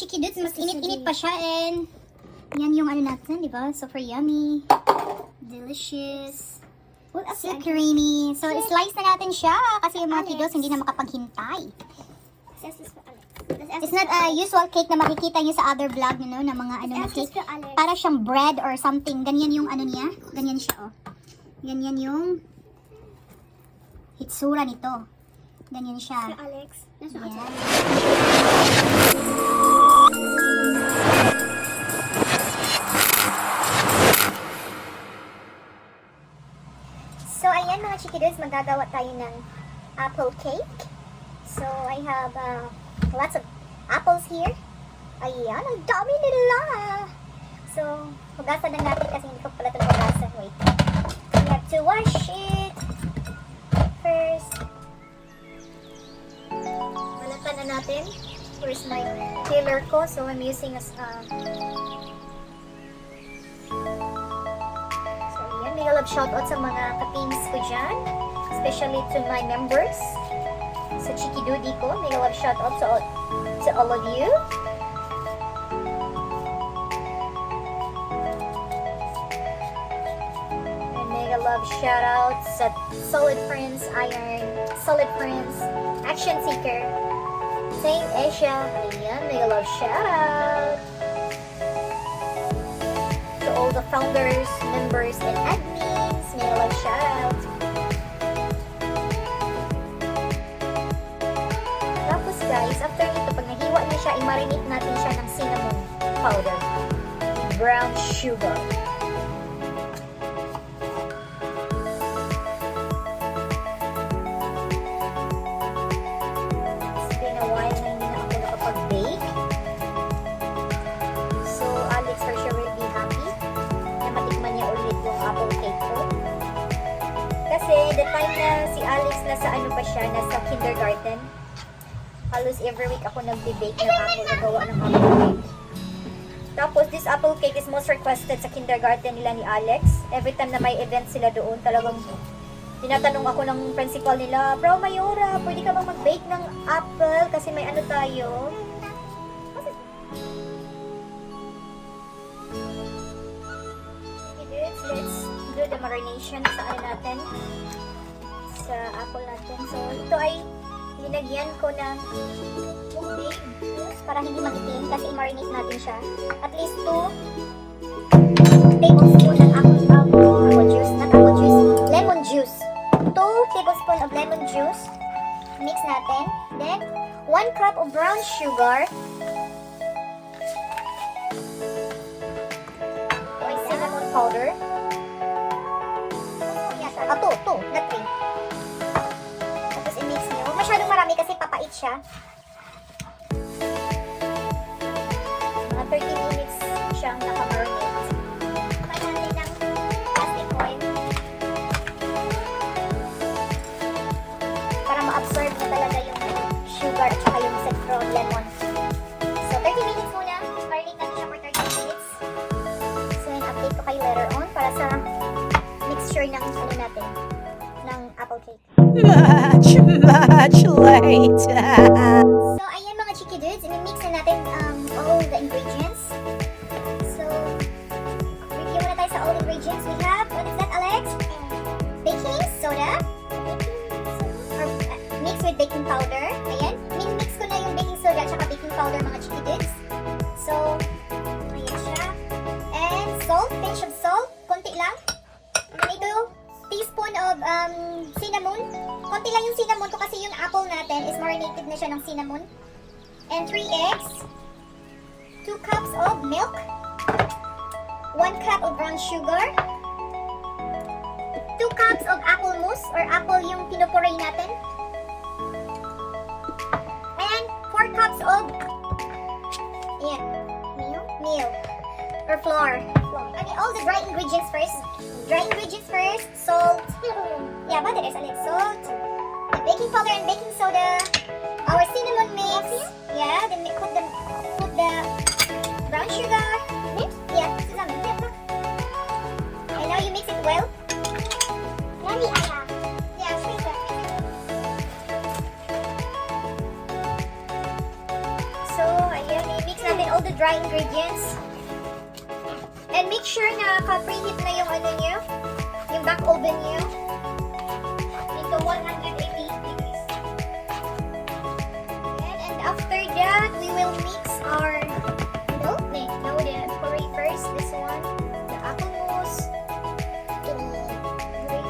Chikidudi, mas init-init pa siya and yan yung ano natin, di ba? Super yummy. Delicious. So creamy. So, slice na natin siya kasi yung mga kiddos hindi na makapaghintay. It's not a usual cake na makikita nyo sa other vlog, you know, na mga ano na cake. Para siyang bread or something. Ganyan yung ano niya. Ganyan siya, oh. Ganyan yung hitsura nito. Ganyan siya. Alex. Yeah. So, ayan mga Chikiddos, magagawa tayo ng apple cake. So, I have lots of apples here. Ayan, ang dami nila. So, hugasan lang natin kasi hindi ko pala ito hugasan. Wait. We have to wash it first. Balatan na natin. Where's my peeler ko? So, I'm using a... So, ayan, may love shoutout sa mga ka-teams ko dyan. Especially to my members. Sa Chikidudi ko, may love shoutout to all of you. And mega love shoutout sa Solid Friends, Iron, Solid Friends, Action Seeker, Same Asia. Ayan, mega love shoutout to all the founders, members, and admins. Mega love shoutout. Guys, after nito, pag nahiwa na siya, i-marinate natin siya ng cinnamon powder with brown sugar. It's been a while na hindi na ako nakapag-bake. So, Alex for sure will be happy na matikman niya ulit yung apple cake ko. Kasi, the time na si Alex nasa ano pa siya, nasa kindergarten, halos every week ako nagbe-bake ng apple, nagawa ng apple cake. Tapos, this apple cake is most requested sa kindergarten nila ni Alex. Every time na may event sila doon, talagang tinatanong ako ng principal nila, Bro Mayora, pwede ka bang mag-bake ng apple? Kasi may ano tayo. Let's do the marination sa ano natin, sa apple natin. So, ito ay linagyan ko ng tubig para hindi magitim kasi i-marinate natin siya. At least 2 tablespoon ng apple juice, not apple juice, lemon juice. 2 tablespoon of lemon juice. Mix natin. Then, 1 cup of brown sugar. Or cinnamon powder. 2, not 3. Masyadong marami kasi papait siya. Mga 30 minutes siyang nakamarinate. Kaya natin ng plastic oil para ma-absorb na talaga yung sugar at saka yung citron lemon. So 30 minutes muna. Marinate natin siya for 30 minutes. So yun, update ko kayo later on para sa mixture ng ano natin, ng apple cake. Much later. So, ayan mga Chikiddos, i-mix na natin all the ingredients. So, review muna tayo sa all ingredients. We have, what is that, Alex? Baking soda. Or mix with baking powder. Ayan, min-mix ko na yung baking soda at saka baking powder mga Chikiddos. So, ayan siya. And salt, pinch of salt, konti lang. And ito, teaspoon of cinnamon. Konti lang yung cinnamon ko kasi yung apple natin is marinated na siya ng cinnamon. And 3 eggs. 2 cups of milk. 1 cup of brown sugar. 2 cups of apple mousse or apple yung pinupuree natin. And 4 cups of milk or flour. Okay, all the dry ingredients first. Dry ingredients first. Salt. Yeah, but it is Alex. Salt. The baking powder and baking soda. Our cinnamon mix. Yeah, then we put the brown sugar. Yeah, and now you mix it well. Yeah, sweet. So, ayan, i-mix natin all the dry ingredients. And make sure na ka-preheat na yung ano niyo, yung back oven niyo. Into 180 degrees. And after that, we will mix our the puree first. This one, the apple mousse, the grape.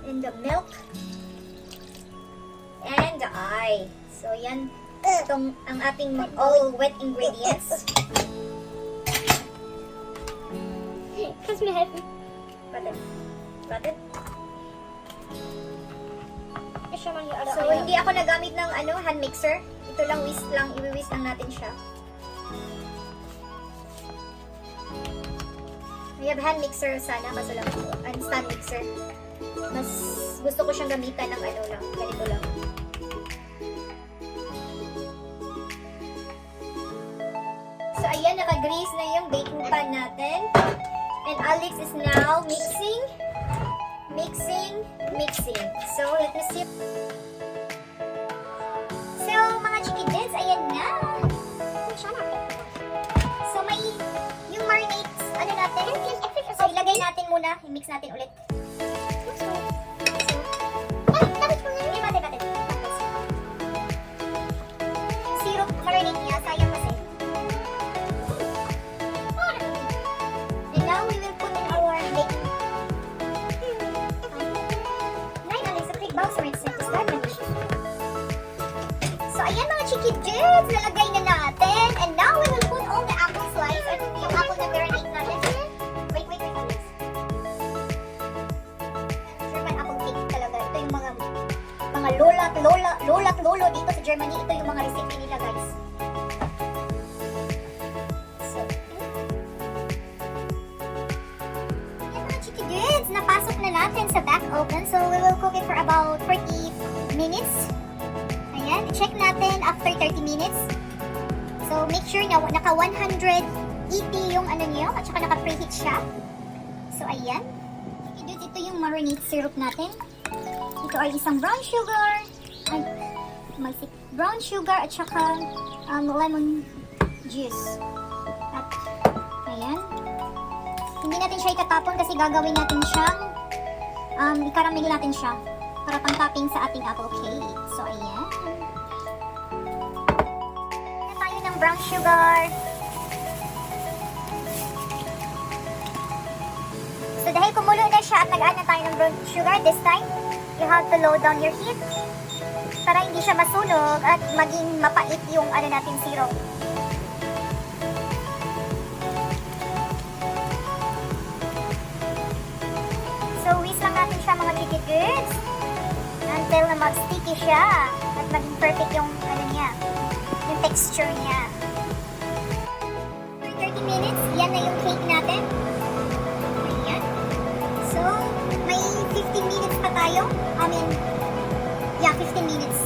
And the milk. And the eye. So yan, itong ang ating all wet ingredients. Kasi may heavy. Button. So hindi ako nagamit ng hand mixer. Ito lang, i-whisk lang natin siya. We have hand mixer sana, kaso lang stand mixer. Mas gusto ko siyang gamitan ng ganito lang. So ayan, naka-grease na yung baking pan natin. And Alex is now mixing. So let me see. So mga Chikiddos, ayan na. So may yung marinades, natin. So ilagay natin muna, i-mix natin ulit. Syrup marinade niya, sayang kasi. And now we will put in our baking. So ayan mga Chikiddos, nalagay na natin. And now we will put all the apple slice and yung apple na marinade natin. Wait, Alex. German apple cake talaga. Ito yung mga lolo dito sa Germany. Ito yung mga recipe nila, guys. So, ayan mga Chikiddos, napasok na natin sa back oven. So we will cook it for about 40 minutes. Ayan, check natin after 30 minutes. So make sure na naka 180 yung niyo at saka naka-preheat siya. So ayan. Ito yung marinade syrup natin. Ito ay isang brown sugar. Brown sugar at saka lemon juice. At ayan. Hindi natin siya itatapon kasi gagawin natin siyang i-caramel natin siya para pang-topping sa ating apple cake. So ayan. Tayo ng brown sugar. So dahil kumulo na siya at nag-add na tayo ng brown sugar this time, you have to low down your heat para hindi siya masunog at maging mapait yung natin syrup. So whisk lang natin siya mga Chikiddos until na mag-sticky siya at maging perfect yung niya, yung texture niya. For 30 minutes, yan na yung cake natin. Ayan. So, may 15 minutes pa tayo. 15 minutes.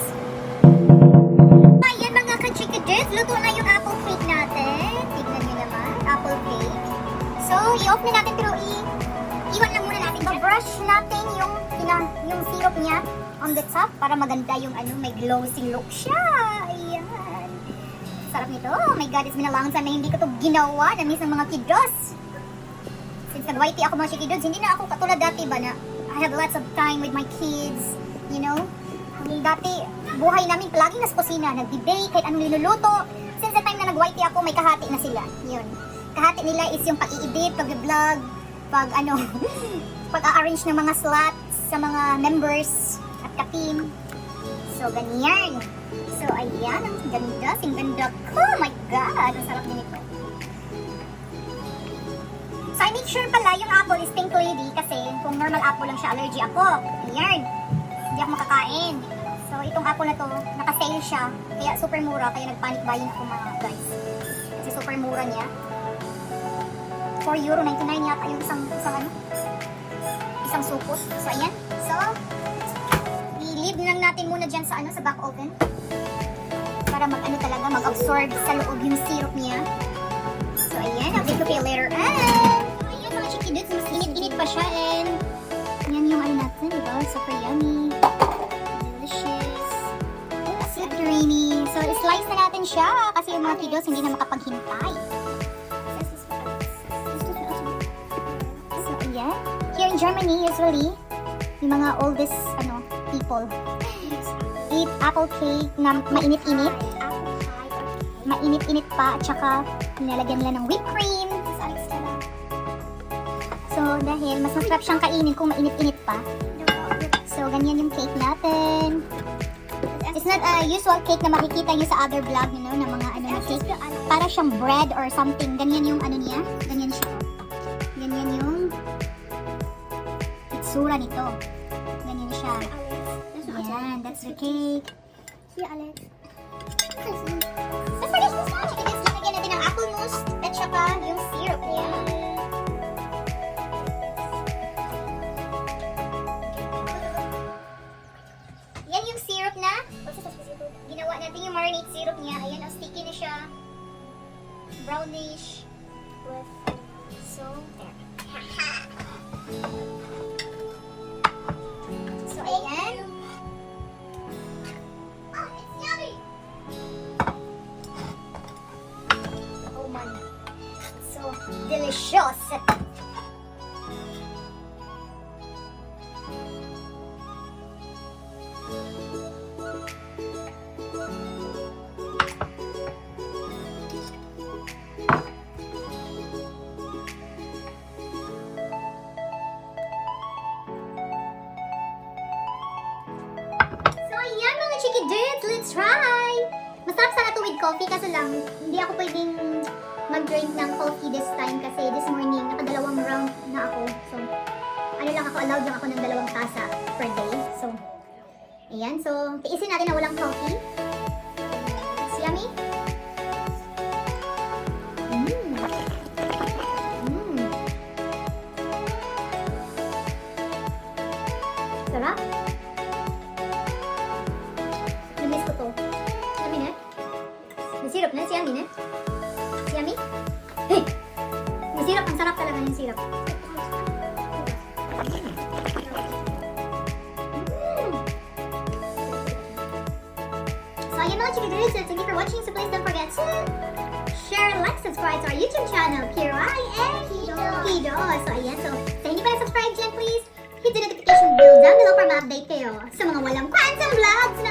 Ayan mga ka-Chikiddos, luto na yung apple cake natin. Tignan nyo naman, apple cake. So, i-off na natin pero iwan lang muna natin. Brush natin yung syrup niya on the top para maganda yung may glossy look siya. Ayan. Sarap nito. Oh my God, it's been a long time na hindi ko to ginawa. Na-miss ng mga kiddos. Since nag-whitey ako mga Chikiddos, hindi na ako katulad dati ba na I have lots of time with my kids. You know? Dati, buhay namin palaging nasa kusina. Nag-debate, kahit anong linuluto. Since the time na nag-whitey ako, may kahati na sila. Yun. Kahati nila is yung pag-i-edit, pag-vlog, pag-arrange ng mga slots sa mga members at ka-team. So, ganyan. So, ayan. Ang ganda. Ang ganda ko. Oh my God. Ang sarap din ito. So, I make sure pala yung apple is pink lady kasi kung normal apple lang siya, allergy ako. Ayan. Hindi ako makakain. So, itong apple na to, naka-sale siya. Kaya super mura. Kaya nag-panic buying ako mga guys. Kasi super mura niya. €4.99 yata yung isang supot. So, ayan. So, i-leave lang natin muna dyan sa back oven. Para talaga, mag-absorb sa loob yung syrup niya. So, ayan. I'll take a feel later. So, ayan mga Chikiddos, mas init-init pa siya. And, yan yung natin, diba? Super yummy. Delicious. naman siya kasi yung mga kiddos hindi na makapaghintay. So, ayan. Here in Germany, usually, yung mga oldest, people, eat apple cake na mainit-init. Mainit-init pa, at saka nilalagyan nila ng whipped cream. So, dahil mas masarap siyang kainin kung mainit-init pa. So, ganyan yung cake natin. It's not a usual cake na makikita nyo sa other vlog, na mga na cake. Para siyang bread or something. Ganyan yung niya. Ganyan siya. Ganyan yung itsura nito. Ganyan siya. Yan, that's the cake. See, Alex. So, for this one, Chikidus, lalagyan natin ng apple mousse at saka yung syrup niya. Yan yung syrup na ginawa natin yung marinade syrup niya. Ayan, sticky na siya. Brownish. So, there. So, ayan. Oh, it's yummy! Oh man. So, delicious! Chikidus, let's try! Masarap sana ito with coffee kasi lang hindi ako pwedeng mag-drink ng coffee this time kasi this morning nakadalawang round na ako. So, allowed lang ako ng 2 tasa per day. So, ayan. So, tiisin natin na walang coffee. It's yummy. Sarap. Namiss ko to. Yummy na. Nasirap na. Si Yummy na. Si Yummy? Hey! Nasirap. Ang sarap talaga yung sirap. So ayan mga Chikidus. Thank you for watching. So please don't forget to share, like, subscribe to our YouTube channel, Kiray and Kiddos. So ayan. So sa hindi pa na-subscribe dyan, please hit the notification bell down below para ma-update kayo sa mga walang quantum vlogs.